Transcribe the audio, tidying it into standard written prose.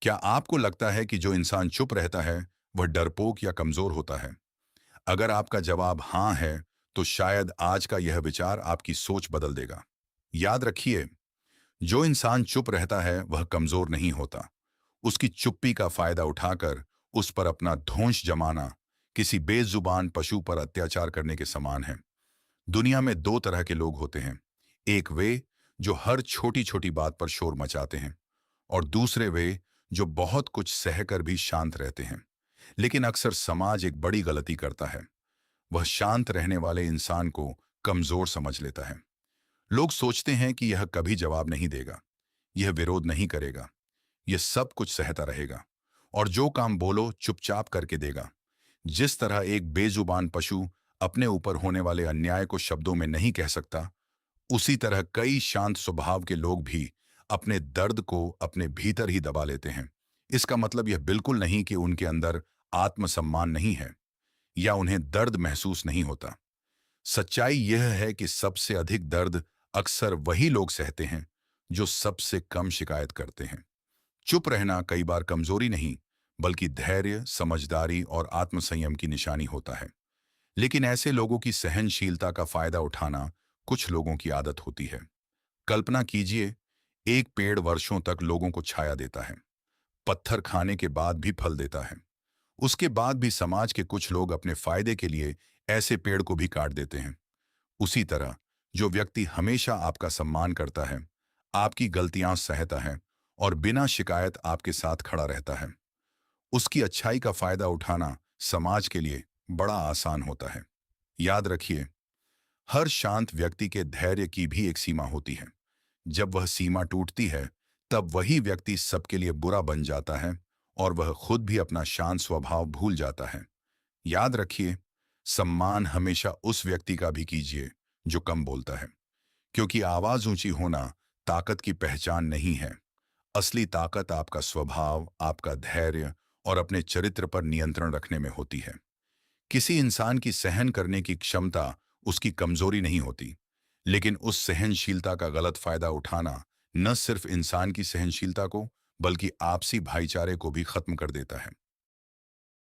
क्या आपको लगता है कि जो इंसान चुप रहता है वह डरपोक या कमजोर होता है? अगर आपका जवाब हाँ है, तो शायद आज का यह विचार आपकी सोच बदल देगा। याद रखिए, जो इंसान चुप रहता है वह कमजोर नहीं होता। उसकी चुप्पी का फायदा उठाकर उस पर अपना धौंस जमाना किसी बेजुबान पशु पर अत्याचार करने के समान है। दुनिया में दो तरह के लोग होते हैं। एक वे जो हर छोटी छोटी बात पर शोर मचाते हैं, और दूसरे वे जो बहुत कुछ सहकर भी शांत रहते हैं। लेकिन अक्सर समाज एक बड़ी गलती करता है। वह शांत रहने वाले इंसान को कमजोर समझ लेता है। लोग सोचते हैं कि यह कभी जवाब नहीं देगा, यह विरोध नहीं करेगा, यह सब कुछ सहता रहेगा और जो काम बोलो चुपचाप करके देगा। जिस तरह एक बेजुबान पशु अपने ऊपर होने वाले अन्याय को शब्दों में नहीं कह सकता, उसी तरह कई शांत स्वभाव के लोग भी अपने दर्द को अपने भीतर ही दबा लेते हैं। इसका मतलब यह बिल्कुल नहीं कि उनके अंदर आत्मसम्मान नहीं है या उन्हें दर्द महसूस नहीं होता। सच्चाई यह है कि सबसे अधिक दर्द अक्सर वही लोग सहते हैं जो सबसे कम शिकायत करते हैं। चुप रहना कई बार कमजोरी नहीं, बल्कि धैर्य, समझदारी और आत्मसंयम की निशानी होता है। लेकिन ऐसे लोगों की सहनशीलता का फायदा उठाना कुछ लोगों की आदत होती है। कल्पना कीजिए, एक पेड़ वर्षों तक लोगों को छाया देता है, पत्थर खाने के बाद भी फल देता है। उसके बाद भी समाज के कुछ लोग अपने फायदे के लिए ऐसे पेड़ को भी काट देते हैं। उसी तरह जो व्यक्ति हमेशा आपका सम्मान करता है, आपकी गलतियां सहता है और बिना शिकायत आपके साथ खड़ा रहता है, उसकी अच्छाई का फायदा उठाना समाज के लिए बड़ा आसान होता है। याद रखिए, हर शांत व्यक्ति के धैर्य की भी एक सीमा होती है। जब वह सीमा टूटती है, तब वही व्यक्ति सबके लिए बुरा बन जाता है और वह खुद भी अपना शांत स्वभाव भूल जाता है। याद रखिए, सम्मान हमेशा उस व्यक्ति का भी कीजिए जो कम बोलता है, क्योंकि आवाज ऊंची होना ताकत की पहचान नहीं है। असली ताकत आपका स्वभाव, आपका धैर्य और अपने चरित्र पर नियंत्रण रखने में होती है। किसी इंसान की सहन करने की क्षमता उसकी कमजोरी नहीं होती, लेकिन उस सहनशीलता का गलत फायदा उठाना न सिर्फ इंसान की सहनशीलता को, बल्कि आपसी भाईचारे को भी खत्म कर देता है।